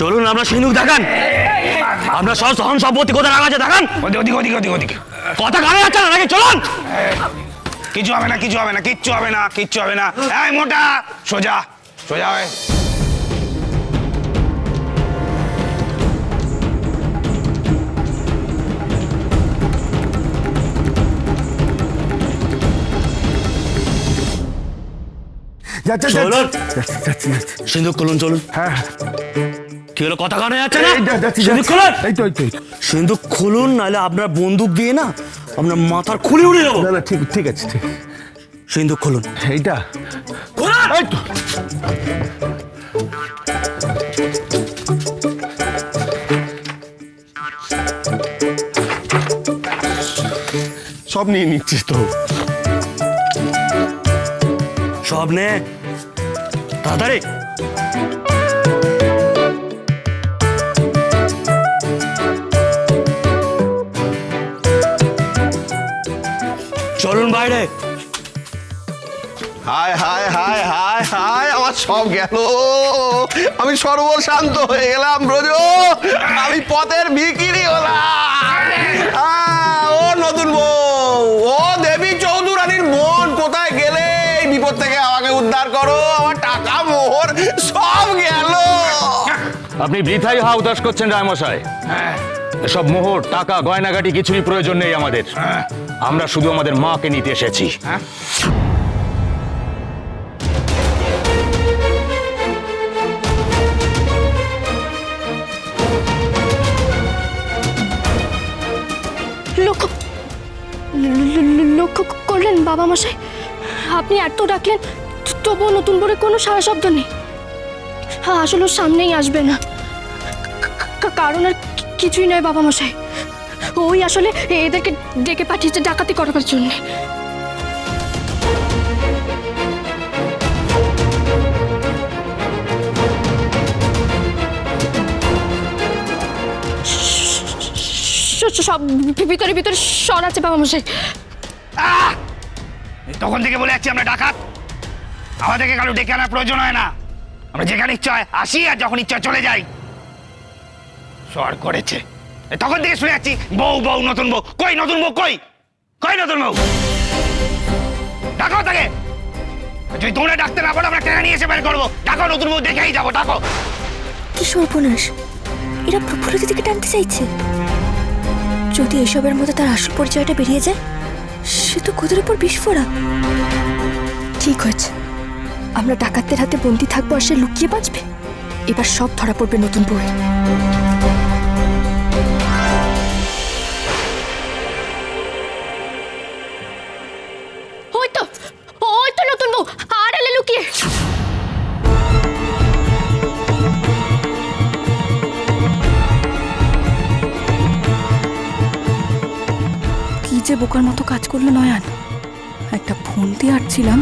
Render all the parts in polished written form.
চলুন আমরা সিন্ধুক দেখান, আমরা সব সহন সম্পত্তি কোথায় রাখা আছে দেখান। ওদিকে কথা কানে যাচ্ছে না নাকি? চলুন। কিছু হবে না, কিচ্ছু হবে না। এই মোটা, সোজা হয়ে চলুন সিন্ধুক খুলুন, চলুন। হ্যাঁ কি হলো, কথা কানে যাচ্ছে না? যাচ্ছি সিন্ধুক খুলুন, এই তো সিন্ধুক খুলুন, নাহলে আপনার বন্দুক দিয়ে না আপনার মাথার খুলি উড়িয়ে দেবো। না না ঠিক আছে ঠিক সিন্ধুক খুলুন। এইটা খুলুন। এই তো সব নিয়ে নিচ্ছিস তো? সব নে তাড়াতাড়ি। চলুন বাইরে। হায় হায় হায় হায় হায়, আমার সব গেল। আমি সর্বশান্ত হয়ে গেলাম ব্রজ, আমি পথের ভিখিরি হলাম। ও নতুন বউ, ও দেবী চৌধুরানীর বোন, কোথায় গেলে? এই বিপদ থেকে আমাকে উদ্ধার করো, আমার টাকা মোহর সব গেল। আপনি বৃথাই হা উদাস করছেন রায়মশাই। এসব মোহর টাকা গয়নাগাটি কিছুরই প্রয়োজন নেই আমাদের। আমরা শুধু আমাদের মাকে নিতে এসেছি। লক্ষ্য করলেন বাবা মশাই, আপনি এত ডাকলেন তবুও নতুন বউয়ের কোনো সারা শব্দ নেই। আসলে ওর সামনেই আসবে না, কারণ আর কিছুই নয় বাবা মশাই, ওই আসলে এদেরকে ডেকে পাঠিয়েছে ডাকাতি করার জন্য। সব ভিতরে ভিতরে সর আছে বাবা মশাই। তখন থেকে বলে যাচ্ছি আমরা ডাকাত, আমাদেরকে কারো ডেকে আনার প্রয়োজন হয় না। আমরা যেখানে ইচ্ছা হয় আসি, আর যখন ইচ্ছা চলে যাই। সর করেছে তখন থেকে শুনে যাচ্ছি বউ বউ নতুন বউ। কই নতুন বউ? কই নতুন বউ? ডাকো তাকে। যদি তোমরা ডাকতে না পারো আমরা টেনে নিয়ে এসে বের করবো। ডাকো নতুন বউ, দেখেই যাবো। ডাকো। কি সর্বনাশ, এরা প্রফুল্লদের দিকে টানতে চাইছে। যদি এসবের মধ্যে তার আসল পরিচয়টা বেরিয়ে যায়, সে তো কোদের উপর বিস্ফোরা। ঠিক হয়েছে, আমরা ডাকাতদের হাতে বন্দী থাকবো আর সে লুকিয়ে বাঁচবে। এবার সব ধরা পড়বে নতুন বউয়ে। ওই তো নতুন বউ আড়ালে লুকিয়ে। কি যে বোকার মতো কাজ করলো নয়ন, একটা ফোন দিয়ে আটছিলাম।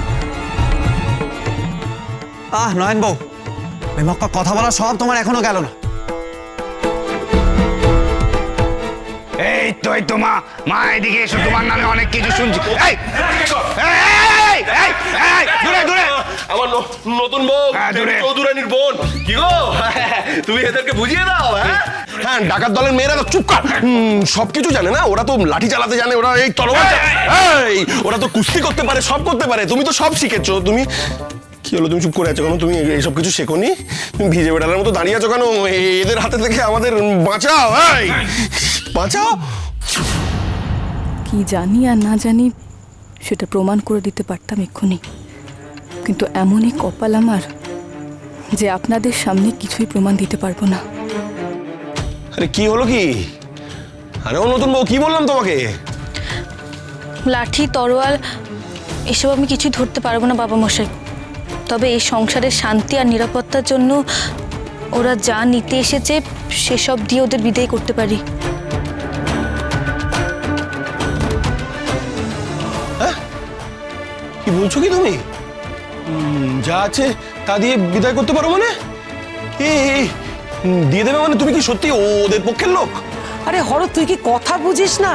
নয়ন বউ, ওই মক্কা কথা বলা সব তোমার এখনো গেল না। এই তো মা এদিকে এসো, তোমার নামে অনেক কিছু শুনছি। দূরে আমার নতুন বউ, দূরে। চৌধুরানীর বোন। কি গো, তুমি এদেরকে বুঝিয়ে দাও। হ্যাঁ, ডাকাত দলের মেয়েরা তো চুপ কর, সবকিছু জানে না। ওরা তো লাঠি চালাতে জানে, ওরা এই তরবারি, ওরা তো কুস্তি করতে পারে, সব করতে পারে। তুমি তো সব শিখেছো। তুমি কি হলো, তুমি চুপ করে আছো কেন? তুমি এইসব কিছু শেখোনি? তুমি ভিজে বেড়ালের মতো দাঁড়িয়ে আছো কেন? এদের হাতে থেকে আমাদের বাঁচাও, বাঁচাও। কি জানি আর না জানি সেটা প্রমাণ করে দিতে পারতাম এক্ষুনি, কিন্তু এমনই কপাল আমার যে আপনাদের সামনে কিছুই প্রমাণ দিতে পারবো না। আরে কি হলো কি? আরে ও নতুন বউ, কি বললাম তোমাকে? লাঠি তরোয়াল এসব আমি কিছুই ধরতে পারবো না বাবা মশাই। তবে এই সংসারের শান্তি আর নিরাপত্তার জন্য ওরা যা নিতে এসেছে সেসব দিয়ে ওদের বিদায় করতে পারি। কি বলছো কি তুমি? যা আছে তা দিয়ে বিদায় করতে পারো মানে? দিয়ে দেবে মানে? তুমি কি সত্যি ওদের পক্ষের লোক? আরে হর, তুই কি কথা বুঝিস না?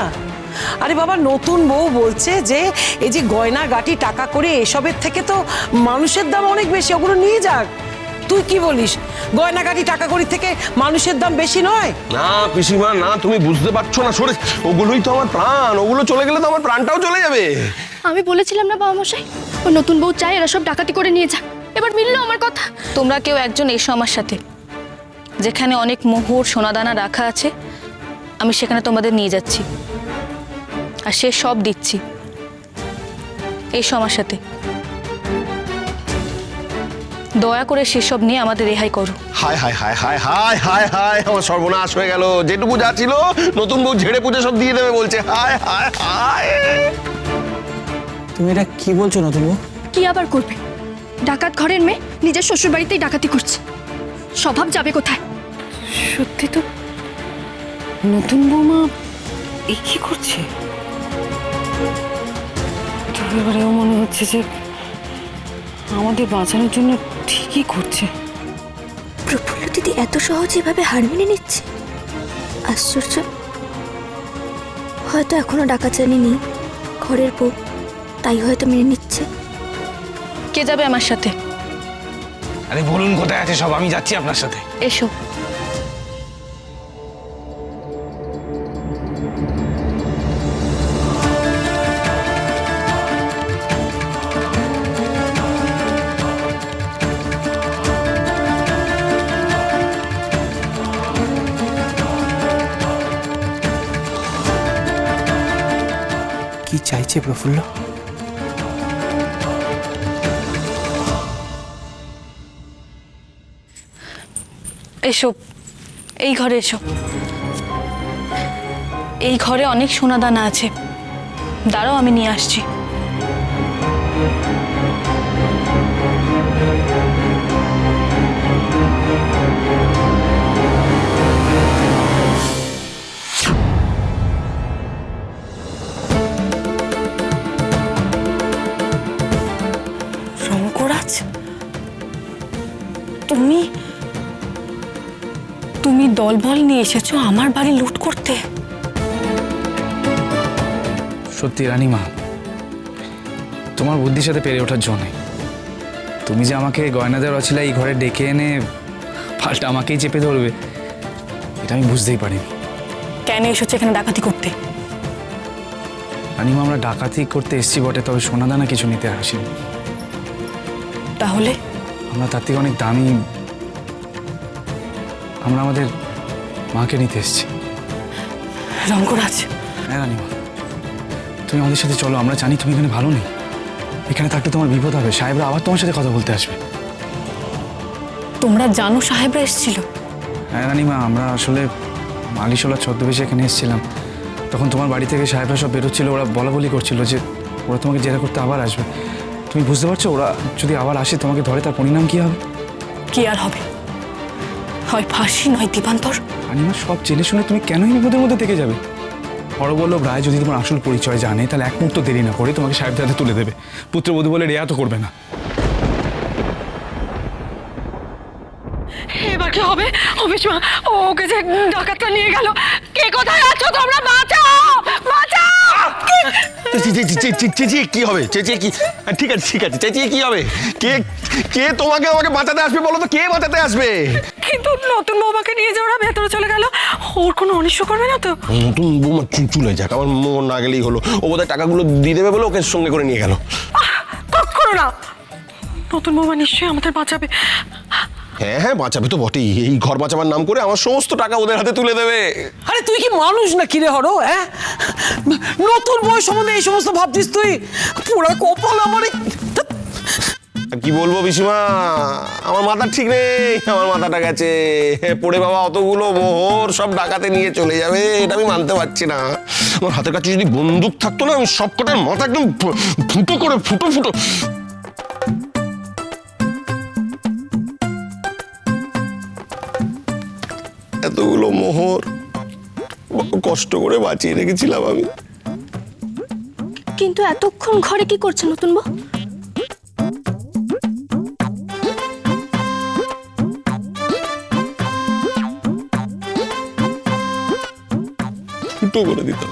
আরে বাবা, নতুন বউ বলছে যে এই যে গয়না গাটি টাকা করে এসবের থেকে তো মানুষের দাম অনেক বেশি, ওগুলো নিয়ে যাক। তুই তুই কি বলিস? গয়নাগাটি টাকা কড়ি থেকে মানুষের দাম বেশি নয়? না পিসিমা না, তুমি বুঝতে পারছো না। সরে, ওগুলোই তো আমার প্রাণ। ওগুলো চলে গেলে তো আমার প্রাণটাও চলে যাবে। আমি বলেছিলাম না বাবা মশাই, ও নতুন বউ চাই এরা সব ডাকাতি করে নিয়ে যাক। এবার মিললো আমার কথা। তোমরা কেউ একজন এসো আমার সাথে, যেখানে অনেক মোহর সোনাদানা রাখা আছে আমি সেখানে তোমাদের নিয়ে যাচ্ছি, আর সে সব দিচ্ছি। এসো আমার সাথে, দয়া করে সেসব নিয়ে আমাদের রেহাই করো। হায় হায় হায় হায় হায় হায় হায়, আমার সর্বনাশ হয়ে গেল। যেটুকু যা ছিল নতুন বউ ঝেড়ে পুজো সব দিয়ে দেবে বলছে। হায় হায় হায়। তুমি এটা কি বলছো নতুন বউ? কি আবার করবে? ডাকাত ঘরের মেয়ে নিজের শ্বশুর বাড়িতেই ডাকাতি করছে, স্বভাব যাবে কোথায়? সত্যি তো নতুন বৌমা এই কি করছে? তো এবারেও মনে হচ্ছে যে আমাদের বাঁচানোর জন্য ঠিকই করছে। প্রফুল্ল দিদি এত সহজে এভাবে হার মেনে নিচ্ছে, আশ্চর্য। হয়তো এখনো ডাকাচানি নেই ঘরের বউ, তাই হয়তো মেনে নিচ্ছে। কে যাবে আমার সাথে? আরে বলুন কোথায় আছে সব, আমি যাচ্ছি আপনার সাথে। এসো। কি চাইছে প্রফুল্ল? এসো, এই ঘরে এসো। এই ঘরে অনেক সোনাদানা আছে, দাঁড়াও আমি নিয়ে আসছি। শঙ্করাজ, তুমি তুমি দলবল নিয়ে এসেছো আমার বাড়ি লুট করতে? সত্যি রানীমা, তোমার বুদ্ধির সাথে পেরে ওঠার জন্য তুমি যে আমাকে গয়না দেওয়ার অছিলা এই ঘরে ডেকে এনে পাল্টা আমাকেই চেপে ধরবে, এটা আমি বুঝতেই পারিনি। কেন এসেছো এখানে ডাকাতি করতে? রানীমা, আমরা ডাকাতি করতে এসেছি বটে, তবে সোনাদানা কিছু নিতে আসিনি। তাহলে? আমরা তার থেকে অনেক দামি, আমরা আমাদের মাকে নিতে এসেছি। রঙ্গরাজ, হ্যাঁ রানীমা, তুমি আমাদের সাথে চলো। আমরা জানি তুমি এখানে ভালো নেই, এখানে থাকলে তোমার বিপদ হবে। সাহেবরা আবার তোমার সাথে কথা বলতে আসবে। তোমরা জানো সাহেবরা এসেছিল? হ্যাঁ রানীমা, আমরা আসলে মালিশোলা ছদ্মবেশে এখানে এসেছিলাম। তখন তোমার বাড়ি থেকে সাহেবরা সব বেরোচ্ছিল, ওরা বলা বলি করছিল যে ওরা তোমাকে জেরা করতে আবার আসবে। তুমি বুঝতে পারছো, ওরা যদি আবার আসে তোমাকে ধরে, তার পরিণাম কি হবে? কি আর হবে? হয় ফাঁসি নয় দ্বীপান্তর। রানীমা, সব জেনে শুনে তুমি কেনই বিপদের মধ্যে থেকে যাবে? হরবল্লভ রায় যদি তোমার আসল পরিচয় জানে, তাহলে এক মুহূর্ত দেরি না করে তোমাকে সাহেবদের হাতে তুলে দেবে। পুত্রবধূ বলে রেয়া তো করবে না। এবার কি হবে? অভিসমা, ওকে যে ডাকাতটা নিয়ে গেল, কে কোথায় আছো তোমরা? বাঁচাও, বাঁচাও! চেঁচিয়ে কি হবে? চেঁচিয়ে কি? ঠিক আছে ঠিক আছে, চেঁচিয়ে কি হবে? কে কে তোমাকে আমাকে বাঁচাতে আসবে বলো তো? কে বাঁচাতে আসবে? কিন্তু নতুন বৌমাকে নিয়ে যে ওরা ভেতরে চলে গেল, ওর কোনো অনিষ্ট করবে না তো? নতুন বৌমা চুলে যাক, আমার মন না গেলেই হলো। ও বোধহয় টাকাগুলো দিয়ে দেবে বলে ওকে সঙ্গে করে নিয়ে গেল। কখনো না, নতুন বৌমা নিশ্চয়ই আমাদের বাঁচাবে। হ্যাঁ হ্যাঁ, বাঁচাবে তো বটেই। এই ঘর বাঁচাবার নাম করে আমার সমস্ত টাকা ওদের হাতে তুলে দেবে। আরে তুই কি মানুষ না কিরে হরো? হ্যাঁ, নতুন বই সম্বন্ধে এই সমস্ত ভাবছিস তুই? পুরা কপাল আমার। কি বলবো পিসিমা, আমার মাথা ঠিক নেই, আমার মাথাটা গেছে। পড়ে বাবা অতগুলো মোহর সব ডাকাতে নিয়ে চলে যাবে, এটা আমি মানতে পারছি না। আমার হাতের কাছে যদি বন্দুক থাকতো না, আমি সব কটার মাথা একদম ফুটো করে ফুটো ফুটো। এতগুলো মোহর কষ্ট করে বাঁচিয়ে রেখেছিলাম আমি। কিন্তু এতক্ষণ ঘরে কি করছে নতুন বউ? ফুটো করে দিতাম।